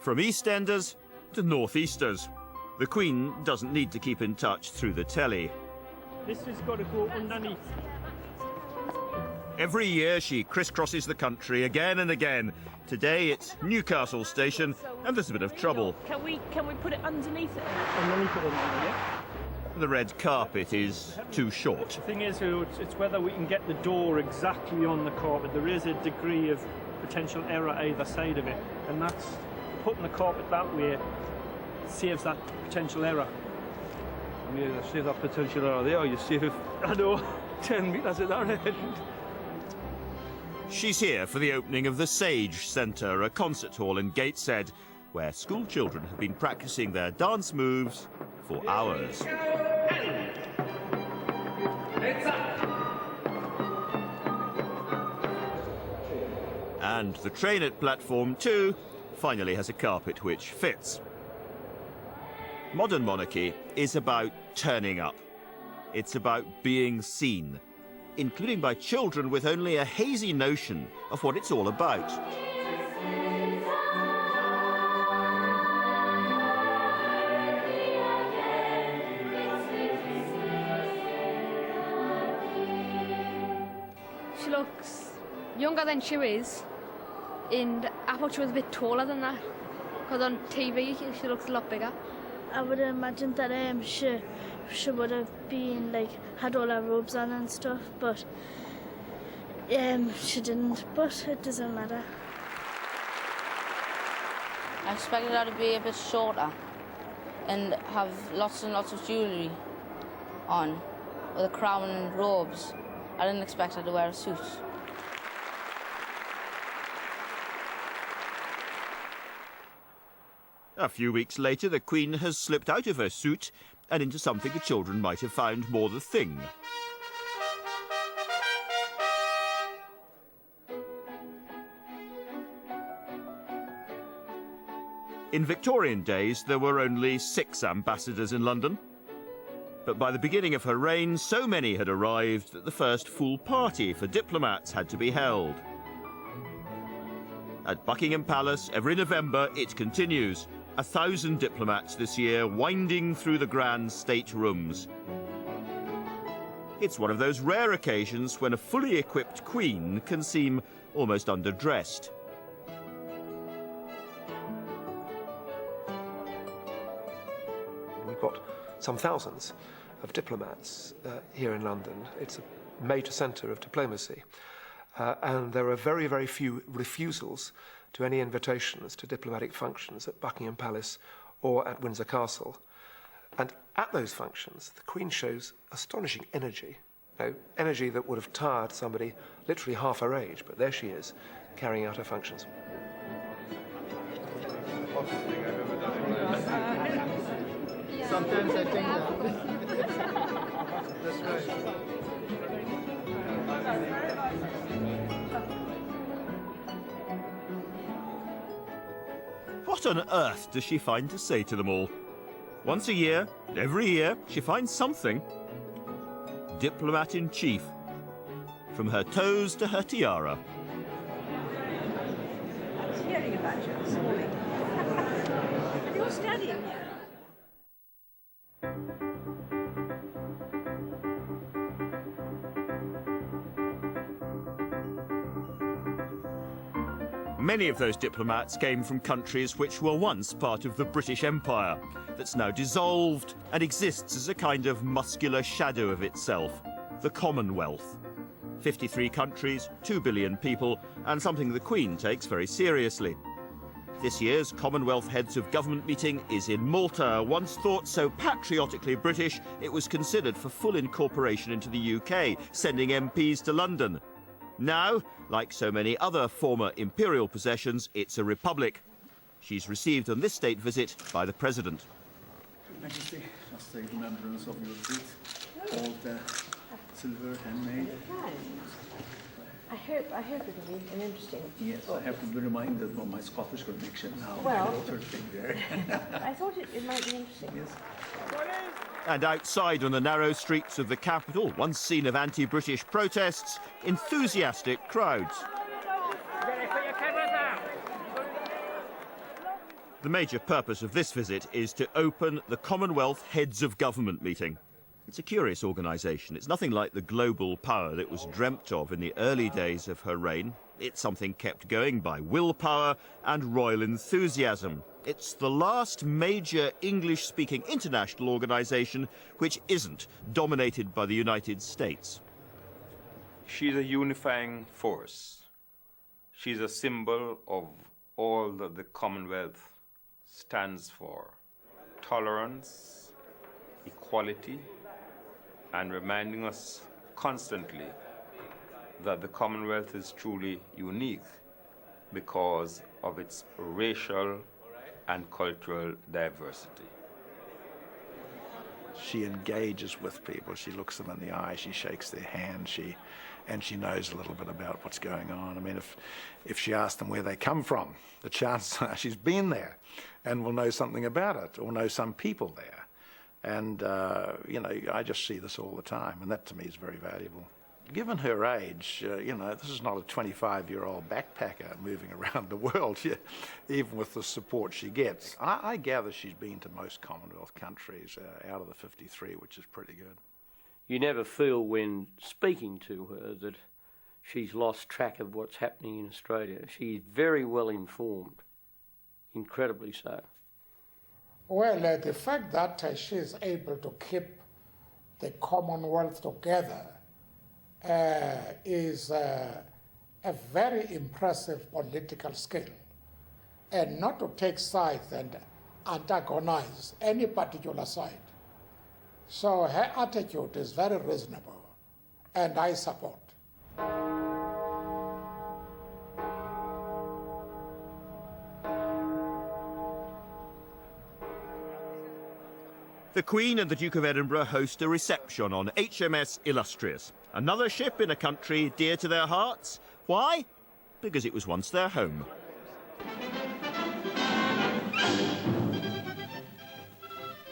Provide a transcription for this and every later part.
From EastEnders to Northeasters, the Queen doesn't need to keep in touch through the telly. This has got to go underneath. Every year she crisscrosses the country again and again. Today it's Newcastle Station and there's a bit of trouble. Can we put it underneath it? Underneath it, yeah. The red carpet is too short. The thing is, it's whether we can get the door exactly on the carpet. There is a degree of potential error either side of it, and that's putting the carpet that way saves that potential error. Yeah, you save that potential error there, you save, I know, 10 metres at that end. She's here for the opening of the Sage Centre, a concert hall in Gateshead, where school children have been practising their dance moves for hours. And the train at platform 2 finally has a carpet which fits. Modern monarchy is about turning up. It's about being seen, including by children with only a hazy notion of what it's all about. She looks younger than she is, and I thought she was a bit taller than that, because on TV she looks a lot bigger. I would imagine that she would have been like had all her robes on and stuff, but she didn't. But it doesn't matter. I expected her to be a bit shorter and have lots and lots of jewellery on, with a crown and robes. I didn't expect her to wear a suit. A few weeks later, the Queen has slipped out of her suit and into something the children might have found more the thing. In Victorian days, there were only 6 ambassadors in London. But by the beginning of her reign, so many had arrived that the first full party for diplomats had to be held. At Buckingham Palace, every November, it continues. 1,000 diplomats this year winding through the grand state rooms. It's one of those rare occasions when a fully equipped Queen can seem almost underdressed. We've got some thousands of diplomats here in London. It's a major centre of diplomacy. And there are very, very few refusals to any invitations to diplomatic functions at Buckingham Palace or at Windsor Castle. And at those functions, the Queen shows astonishing energy, energy that would have tired somebody literally half her age, but there she is, carrying out her functions. Sometimes I think that's right. What on earth does she find to say to them all? Once a year, every year, she finds something. Diplomat-in-chief. From her toes to her tiara. I was hearing about you this morning. And you're studying here. Many of those diplomats came from countries which were once part of the British Empire, that's now dissolved and exists as a kind of muscular shadow of itself, the Commonwealth. 53 countries, 2 billion people, and something the Queen takes very seriously. This year's Commonwealth Heads of Government meeting is in Malta, once thought so patriotically British it was considered for full incorporation into the UK, sending MPs to London. Now, like so many other former imperial possessions, it's a republic. She's received on this state visit by the President. Majesty, just a remembrance of your feet, all the silver handmade. I hope it'll be an interesting. Yes, I have to be reminded of my Scottish connection now. Well, my daughter's been there. I thought it might be interesting. Yes. And outside on the narrow streets of the capital, one scene of anti-British protests, enthusiastic crowds. The major purpose of this visit is to open the Commonwealth Heads of Government meeting. It's a curious organisation. It's nothing like the global power that was dreamt of in the early days of her reign. It's something kept going by willpower and royal enthusiasm. It's the last major English-speaking international organisation which isn't dominated by the United States. She's a unifying force. She's a symbol of all that the Commonwealth stands for: tolerance, equality, and reminding us constantly that the Commonwealth is truly unique because of its racial and cultural diversity. She engages with people. She looks them in the eye. She shakes their hand. She knows a little bit about what's going on. I mean, if she asks them where they come from, the chances are she's been there and will know something about it or know some people there. And, you know, I just see this all the time, and that to me is very valuable. Given her age, you know, this is not a 25-year-old backpacker moving around the world, even with the support she gets. I gather she's been to most Commonwealth countries out of the 53, which is pretty good. You never feel when speaking to her that she's lost track of what's happening in Australia. She's very well informed, incredibly so. Well, the fact that she is able to keep the Commonwealth together is a very impressive political skill, and not to take sides and antagonize any particular side. So her attitude is very reasonable, and I support. The Queen and the Duke of Edinburgh host a reception on HMS Illustrious, another ship in a country dear to their hearts. Why? Because it was once their home.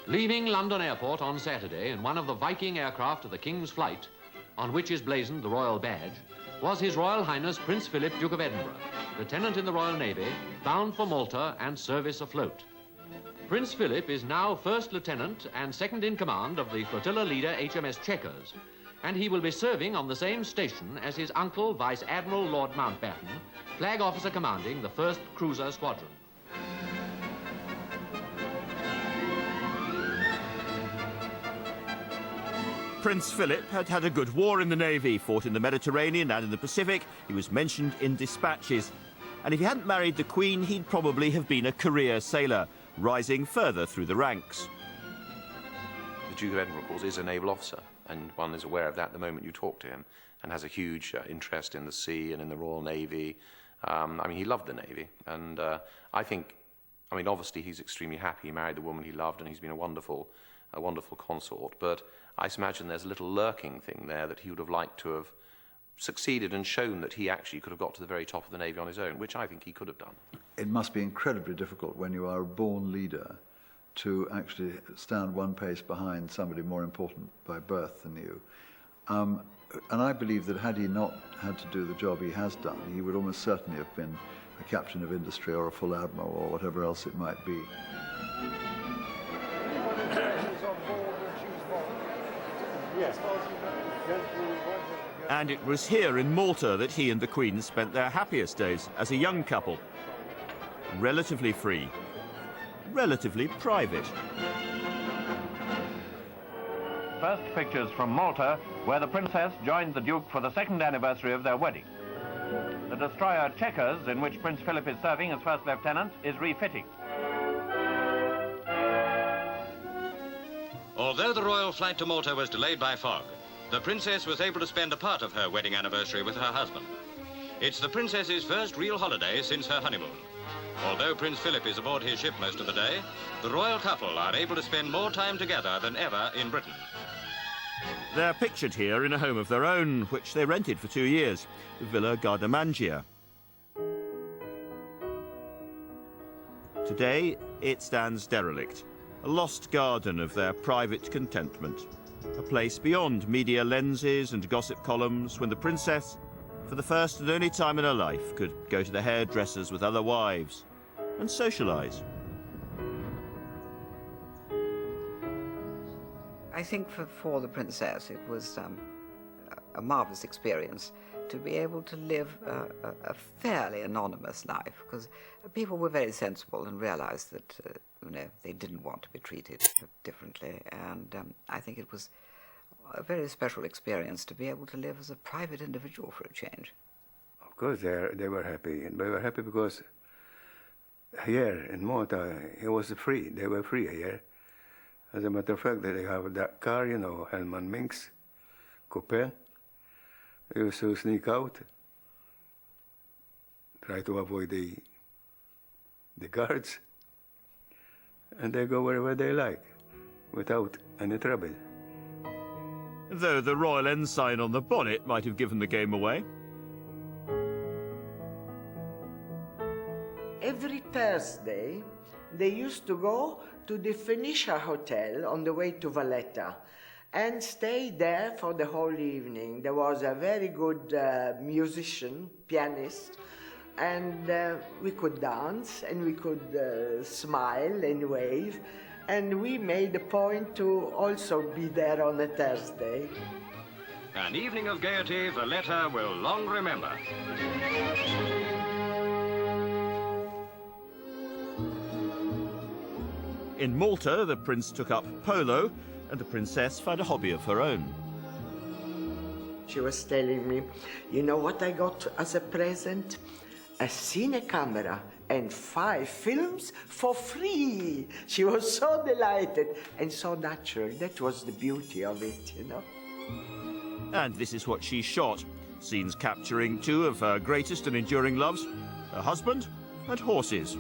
Leaving London Airport on Saturday in one of the Viking aircraft of the King's flight, on which is blazoned the Royal Badge, was His Royal Highness Prince Philip, Duke of Edinburgh, Lieutenant in the Royal Navy, bound for Malta and service afloat. Prince Philip is now First Lieutenant and Second in Command of the flotilla leader HMS Chequers, and he will be serving on the same station as his uncle, Vice Admiral Lord Mountbatten, Flag Officer commanding the 1st Cruiser Squadron. Prince Philip had had a good war in the Navy, fought in the Mediterranean and in the Pacific. He was mentioned in dispatches. And if he hadn't married the Queen, he'd probably have been a career sailor, rising further through the ranks. The Duke of Edinburgh, of course, is a naval officer, and one is aware of that the moment you talk to him, and has a huge interest in the sea and in the Royal Navy. I mean, he loved the Navy, and I think, I mean, obviously he's extremely happy he married the woman he loved, and he's been a wonderful consort, but I imagine there's a little lurking thing there that he would have liked to have succeeded and shown that he actually could have got to the very top of the Navy on his own, which I think he could have done. It must be incredibly difficult when you are a born leader to actually stand one pace behind somebody more important by birth than you. And I believe that had he not had to do the job he has done, he would almost certainly have been a captain of industry or a full admiral or whatever else it might be. And it was here in Malta that he and the Queen spent their happiest days as a young couple. Relatively free, relatively private. First pictures from Malta, where the Princess joined the Duke for the 2nd anniversary of their wedding. The destroyer Chequers, in which Prince Philip is serving as First Lieutenant, is refitting. Although the royal flight to Malta was delayed by fog, the Princess was able to spend a part of her wedding anniversary with her husband. It's the Princess's first real holiday since her honeymoon. Although Prince Philip is aboard his ship most of the day, the royal couple are able to spend more time together than ever in Britain. They're pictured here in a home of their own, which they rented for 2 years, the Villa Gardamangia. Today, it stands derelict, a lost garden of their private contentment, a place beyond media lenses and gossip columns when the Princess, for the first and only time in her life, could go to the hairdressers with other wives and socialise I think for the princess it was a marvellous experience to be able to live a fairly anonymous life, because people were very sensible and realised that they didn't want to be treated differently, and I think it was a very special experience to be able to live as a private individual for a change. Of course, they were happy, and they were happy because here in Malta it was free. They were free here. As a matter of fact, they have that car, Hellman Minx, coupe. They used to sneak out, try to avoid the guards, and they go wherever they like, without any trouble. Though the Royal Ensign on the bonnet might have given the game away. Every Thursday, they used to go to the Phoenicia Hotel on the way to Valletta and stay there for the whole evening. There was a very good musician, pianist, and we could dance and we could smile and wave, and we made a point to also be there on a Thursday. An evening of gaiety Valletta will long remember. In Malta, the prince took up polo, and the princess found a hobby of her own. She was telling me, you know what I got as a present? A cine camera and 5 films for free. She was so delighted and so natural. That was the beauty of it, And this is what she shot. Scenes capturing 2 of her greatest and enduring loves, her husband and horses.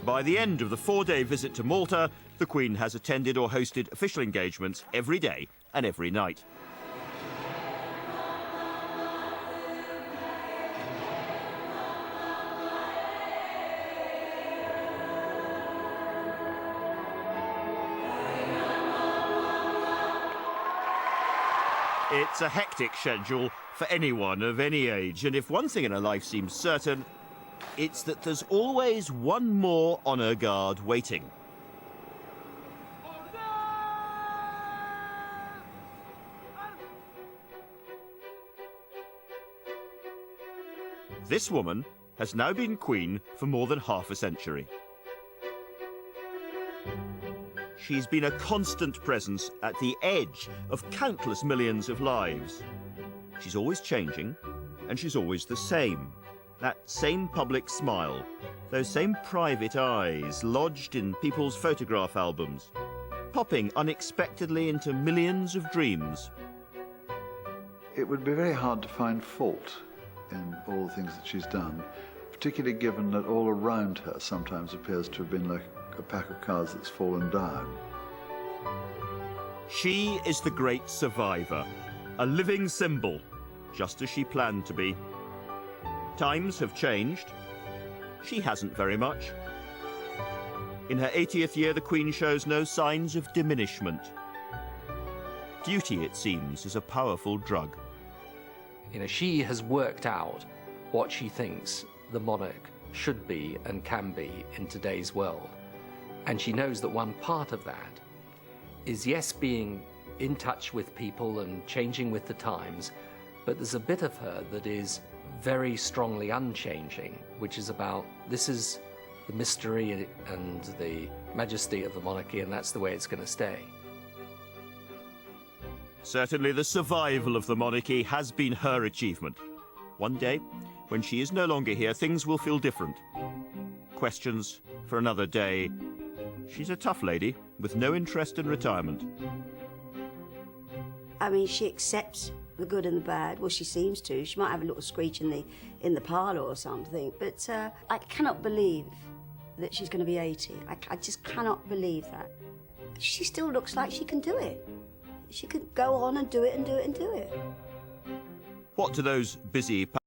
By the end of the 4-day visit to Malta, the Queen has attended or hosted official engagements every day and every night. It's a hectic schedule for anyone of any age, and if one thing in her life seems certain, it's that there's always one more honour guard waiting. This woman has now been queen for more than half a century. She's been a constant presence at the edge of countless millions of lives. She's always changing, and she's always the same. That same public smile, those same private eyes lodged in people's photograph albums, popping unexpectedly into millions of dreams. It would be very hard to find fault in all the things that she's done, particularly given that all around her sometimes appears to have been like a pack of cards that's fallen down. She is the great survivor, a living symbol, just as she planned to be. Times have changed. She hasn't very much. In her 80th year, the Queen shows no signs of diminishment. Duty, it seems, is a powerful drug. She has worked out what she thinks the monarch should be and can be in today's world. And she knows that one part of that is, yes, being in touch with people and changing with the times, but there's a bit of her that is very strongly unchanging, which is about, this is the mystery and the majesty of the monarchy, and that's the way it's going to stay. Certainly the survival of the monarchy has been her achievement. One day, when she is no longer here, things will feel different. Questions for another day. She's a tough lady with no interest in retirement. I mean, she accepts the good and the bad. Well, she seems to. She might have a little screech in the parlour or something, but I cannot believe that she's going to be 80. I just cannot believe that. She still looks like she can do it. She could go on and do it and do it and do it. What do those busy